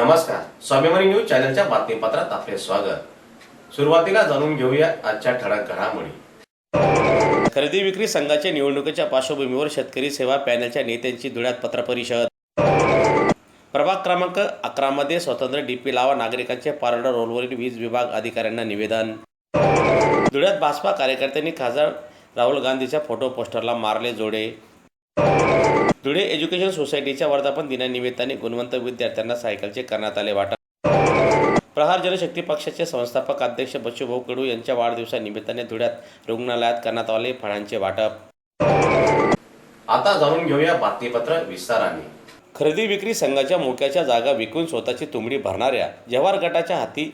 नमस्कार, स्वाभिमानी न्यूज चॅनलच्या बातमीपत्रात आपले स्वागत। सुरुवातीला जाणून घेऊया आजच्या ठळक घडामोडी। खरेदी विक्री संघाच्या निवडणुकीच्या पार्श्वभूमीवर शेतकरी सेवा पॅनलच्या नेत्यांची धुळ्यात पत्रपरिषद। प्रभाग क्रमांक 11 मध्ये स्वतंत्र डीपी लावा, नागरिकांचे पारडा रोलवरील वीज विभाग अधिकाऱ्यांना निवेदन। धुळ्यात भाजपा कार्यकर्त्यांनी खासदार राहुल गांधीच्या फोटो पोस्टरला मारले जोडे। धुळे एज्युकेशन सोसायटीच्या वर्धापन दिनानिमित्ताने गुणवंत विद्यार्थ्यांना सायकलचे करण्यात आले वाटप। प्रहार जनशक्ती पक्षाचे संस्थापक अध्यक्ष बच्चूभाऊ कडू यांच्या वाढदिवसानिमित्ताने धुळ्यात रुग्णालयात करण्यात आले फळांचे वाटप। आता जाणून घेऊया बातमीपत्र विस्ताराने। खरेदी विक्री संघाच्या मोक्याच्या जागा विकून स्वतःची तुंबडी भरणाऱ्या जवाहर गटाच्या हाती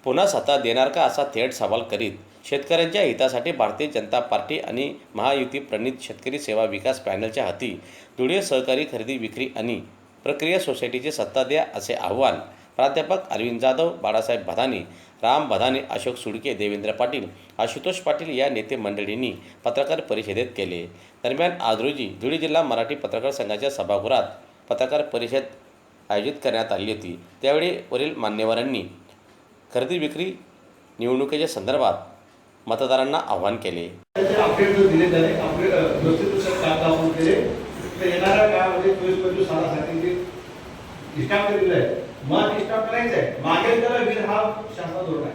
पुन्हा सत्ता देणार का, असा थेट सवाल करीत शेतकऱ्यांच्या हितासाठी भारतीय जनता पार्टी आणि महायुती प्रणित शेतकरी सेवा विकास पॅनलच्या हाती धुळे सहकारी खरेदी विक्री आणि प्रक्रिया सोसायटीची सत्ता द्या, असे आव्हान प्राध्यापक अरविंद जाधव, बाळासाहेब भदाने, राम भदाने, अशोक सुडके, देवेंद्र पाटील, आशुतोष पाटील या नेते मंडळींनी पत्रकार परिषदेत केले। दरम्यान आज रोजी धुळे जिल्हा मराठी पत्रकार संघाच्या सभागृहात पत्रकार परिषद आयोजित करण्यात आली होती। त्यावेळी वरील मान्यवरांनी खरेदी विक्री निवडणुकीच्या संदर्भात मतदारांना आवाहन केले। अपडेट दिले झाले, अपडेट व्यवस्थित काम केले तर येणाऱ्या काळामध्ये 24-25 सालासाठी जे स्टाफ केलेलं आहे, मग स्टाफ करायचं आहे, मागेल त्याला वीज हा शासन धोरण आहे।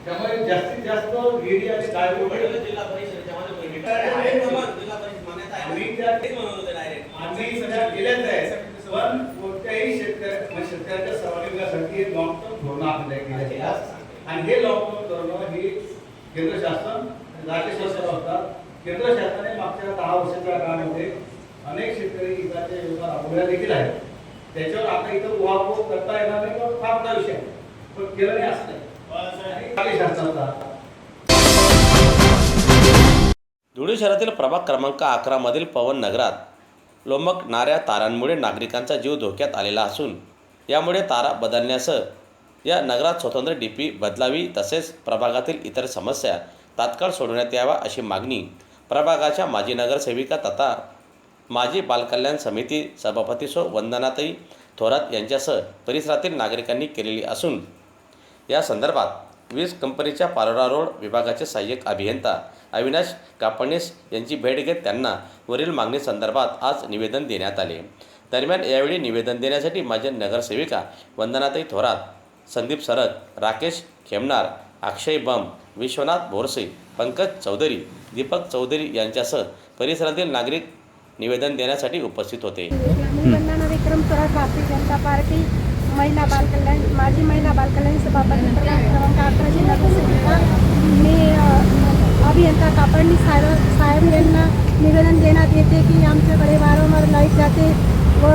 त्यामुळे जास्तीत जास्त ईडी आणि काय जिल्हा परिषदेच्या आम्ही सध्या केलेच आहे, पण कोणत्याही शेतकऱ्याच्या सर्वांगीणासाठी लॉंग टर्म धोरण आपल्याला केले आणि हे लॉंग टर्म धोरण हे केंद्र शासन राज्य शासन असतात। केंद्र शासनाने मागच्या 10 वर्षाच्या काळामध्ये अनेक शेतकरी हिताचे योजना राबवल्या देखील आहेत। त्याच्यावर आता इथं उहापोह करता येणार नाही, किंवा फार मोठा विषय आहे, पण केलं नाही असं नाही, राज्य शासनाचा। धुळे शहरातील प्रभाग क्रमांक 11 मधील पवन नगरात लोंबकणाऱ्या तारांमुळे नागरिकांचा जीव धोक्यात आलेला असून यामुळे तारा बदलण्यासह या नगरात स्वतंत्र डीपी बदलावी, तसेच प्रभागातील इतर समस्या तात्काळ सोडवण्यात यावा, अशी मागणी प्रभागाच्या माजी नगरसेविका तथा माजी बालकल्याण समिती सभापती सो वंदनाताई थोरात यांच्यासह परिसरातील नागरिकांनी केलेली असून या संदर्भात वीज कंपनीच्या पारोरा रोड विभागाचे सहाय्यक अभियंता अविनाश कापणीस यांची भेट घेत त्यांना वरील मागणी संदर्भात आज निवेदन देण्यात आले। दरम्यान यावेळी निवेदन देण्यासाठी माजी नगरसेविका वंदनाताई थोरात, संदीप सरत, राकेश खेमनार, अक्षय बम, विश्वनाथ बोरसे, पंकज चौधरी, दीपक चौधरी यांच्यासह परिसरातील नागरिक निवेदन देण्यासाठी उपस्थित होते। वंदना विक्रम थोरात, भारतीय जनता पार्टी महिला बालकल्याण माजी महिला बालकल्याण सभापती क्रमांक 11 नगरसेविका। मी अभियंता कापडणी साहेब यांना निवेदन देण्यात येते की आमच्याकडे वारंवार लाईट जाते व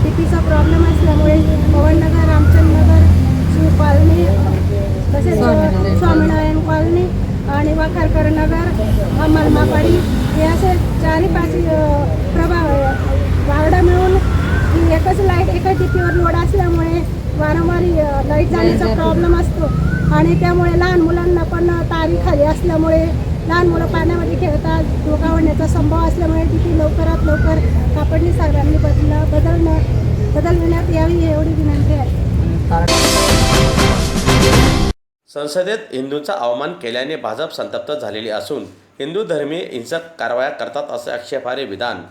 डीपीचा प्रॉब्लेम असल्यामुळे पवननगर, रामचंद्रनगर, शिव कॉलनी, तसेच स्वामीनारायण कॉलनी आणि वाखारकर नगर, मलमापाडी हे असे 4-5 वार्ड मिळून एकच लाईट एकाच डीपीवर लोड असल्यामुळे वारंवार लाईट जाण्याचा प्रॉब्लेम असतो आणि त्यामुळे लहान मुलांना पण तारी खाली असल्यामुळे लहान मुलं पाण्यामध्ये खेळतात, धोका होण्याचा संभव असल्यामुळे डीपी लवकरात लवकर कापडणी साहेबांनी बदलण्यात यावी, एवढी विनंती आहे। संसदेत हिंदूंचा अवमान केल्याने भाजप संतप्त झालेली असून हिंदू धर्मीय हिंसक कारवाया करतात, असे आक्षेपार्ह विधान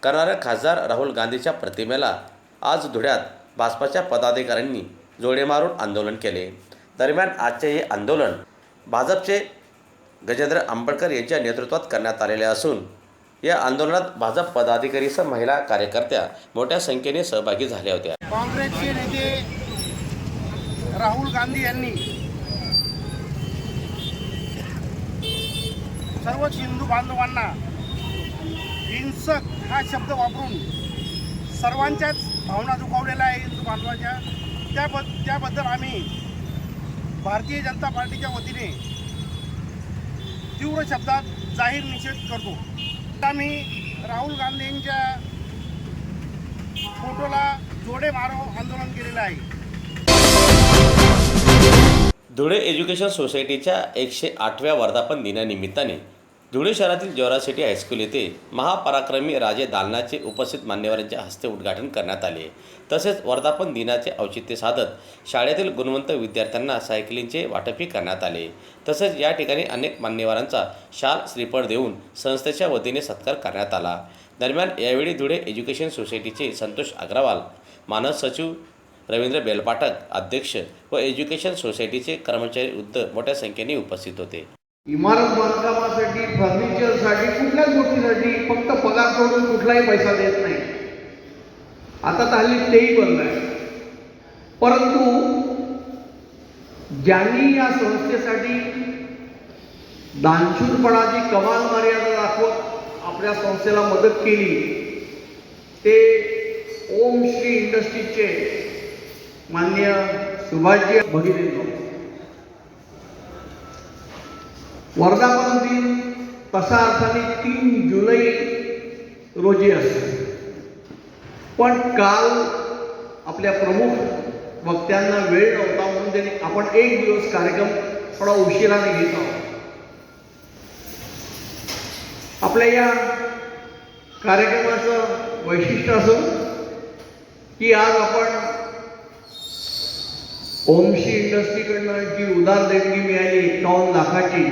करणाऱ्या खासदार राहुल गांधीच्या प्रतिमेला आज धुळ्यात भाजपाच्या पदाधिकाऱ्यांनी जोडे मारून आंदोलन केले। दरम्यान आजचे हे आंदोलन भाजपचे गजेंद्र आंबेडकर यांच्या नेतृत्वात करण्यात आलेले असून या आंदोलनात भाजप पदाधिकारीसह महिला कार्यकर्त्या मोठ्या संख्येने सहभागी झाल्या होत्या। काँग्रेसचे नेते राहुल गांधी यांनी सर्वच हिंदू बांधवांना हिंसक हा शब्द वापरून सर्वांच्याच भावना दुखावलेल्या आहे हिंदू बांधवांच्या। त्याबद्दल आम्ही भारतीय जनता पार्टीच्या वतीने तीव्र शब्दात जाहीर निषेध करतो। आम्ही राहुल गांधींच्या फोटोला जोडे मारो आंदोलन केलेलं आहे। धुळे एज्युकेशन सोसायटीच्या 108व्या वर्धापन दिनानिमित्ताने धुळे शहरातील जवाहर सिटी हायस्कूल येथे महापराक्रमी राजे दालनाचे उपस्थित मान्यवरांच्या हस्ते उद्घाटन करण्यात आले। तसेच वर्धापन दिनाचे औचित्य साधत शाळेतील गुणवंत विद्यार्थ्यांना सायकलींचे वाटपही करण्यात आले। तसेच या ठिकाणी अनेक मान्यवरांचा शाल श्रीफळ देऊन संस्थेच्या वतीने सत्कार करण्यात आला। दरम्यान यावेळी धुळे एज्युकेशन सोसायटीचे संतोष अग्रवाल, मानस सचिव रवींद्र बेलपाठक, अध्यक्ष व एज्युकेशन सोसायटीचे कर्मचारी मोठ्या संख्येने उपस्थित होते। इमारत बांधकामासाठी, फर्निचरसाठी, कुठल्याच गोष्टीसाठी फक्त पगार सोडून कुठलाही पैसा देत नाही। आता तर हल्ली तेही बंद आहे। परंतु ज्यांनी या संस्थेसाठी दानशूरपणाची कमाल मर्यादा दाखवत आपल्या संस्थेला मदत केली ते ओम श्री इंडस्ट्रीजचे माननीय सुभाषजी भगिनींनो, वर्धापन दिन तसा अर्थाने 3 जुलै रोजी असतो, पण काल आपल्या प्रमुख वक्त्यांना वेळ नव्हता म्हणून त्यांनी आपण 1 दिवस कार्यक्रम थोडा उशिराने घेत आहोत। आपल्या या कार्यक्रमाचं वैशिष्ट्य असं की आज आपण ओमशी इंडस्ट्रीकडनं जी उदार देणगी मिळाली 51 लाखाची,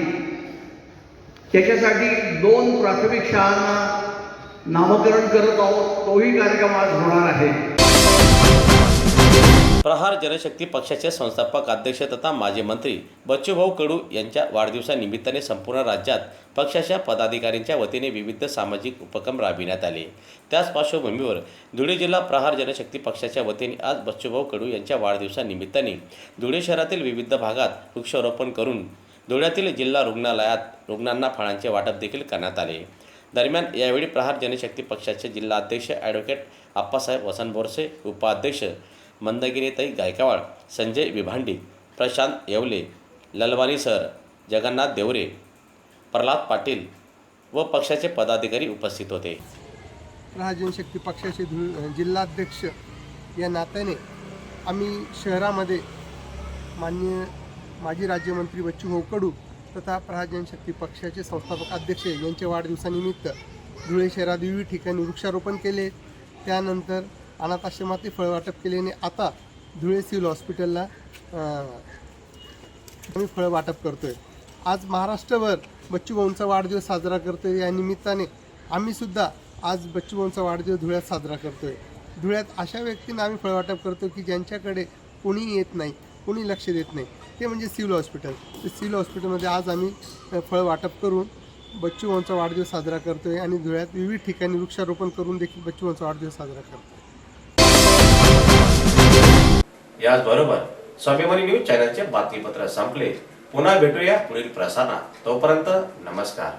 त्याच्यासाठी 2 प्राथमिक शाळांना नामकरण करत आहोत। तोही कार्यक्रम आज होणार आहे। प्रहार जनशक्ती पक्षाचे संस्थापक अध्यक्ष तथा माजी मंत्री बच्चूभाऊ कडू यांच्या वाढदिवसानिमित्ताने संपूर्ण राज्यात पक्षाच्या पदाधिकाऱ्यांच्या वतीने विविध सामाजिक उपक्रम राबविण्यात आले। त्याच पार्श्वभूमीवर धुळे जिल्हा प्रहार जनशक्ती पक्षाच्या वतीने आज बच्चूभाऊ कडू यांच्या वाढदिवसानिमित्ताने धुळे शहरातील विविध भागात वृक्षारोपण करून धुळ्यातील जिल्हा रुग्णालयात रुग्णांना फळांचे वाटप देखील करण्यात आले। दरम्यान यावेळी प्रहार जनशक्ती पक्षाचे जिल्हाध्यक्ष ॲडव्होकेट आप्पासाहेब वसंत बोरसे, उपाध्यक्ष मंदगिरीताई गायकवाड, संजय विभांडी, प्रशांत येवले, ललवानी सर, जगन्नाथ देवरे, प्रल्हाद पाटील व पक्षाचे पदाधिकारी उपस्थित होते। प्रहार जनशक्ती पक्षाचे जिल्हाध्यक्ष या नात्याने आम्ही शहरामध्ये माननीय माजी राज्यमंत्री बच्चूभाऊ कडू तथा प्रहार जनशक्ती पक्षाचे संस्थापक अध्यक्ष यांच्या वाढदिवसानिमित्त धुळे शहरात विविध ठिकाणी वृक्षारोपण केले। त्यानंतर अनाथ आश्रमातील फळ वाटप केल्याने आता धुळे सिव्हिल हॉस्पिटलला आम्ही फळ वाटप करतोय। आज महाराष्ट्रभर बच्चूभाऊंचा वाढदिवस साजरा करतोय। या निमित्ताने आम्हीसुद्धा आज बच्चूभाऊंचा वाढदिवस धुळ्यात साजरा करतोय। धुळ्यात अशा व्यक्तींना आम्ही फळ वाटप करतो की ज्यांच्याकडे कोणी येत नाही, कोणी लक्ष देत नाही, ते म्हणजे सिव्हिल हॉस्पिटल। ते सिव्हिल हॉस्पिटलमध्ये आज आम्ही फळ वाटप करून बच्चूभाऊंचा वाढदिवस साजरा करतोय आणि धुळ्यात विविध ठिकाणी वृक्षारोपण करून देखील बच्चूभाऊंचा वाढदिवस साजरा करतोय। याचबरोबर स्वाभिमानी न्यूज चॅनलचे बातमीपत्र संपले। पुन्हा भेटूया पुढील प्रसारणात। तोपर्यंत नमस्कार।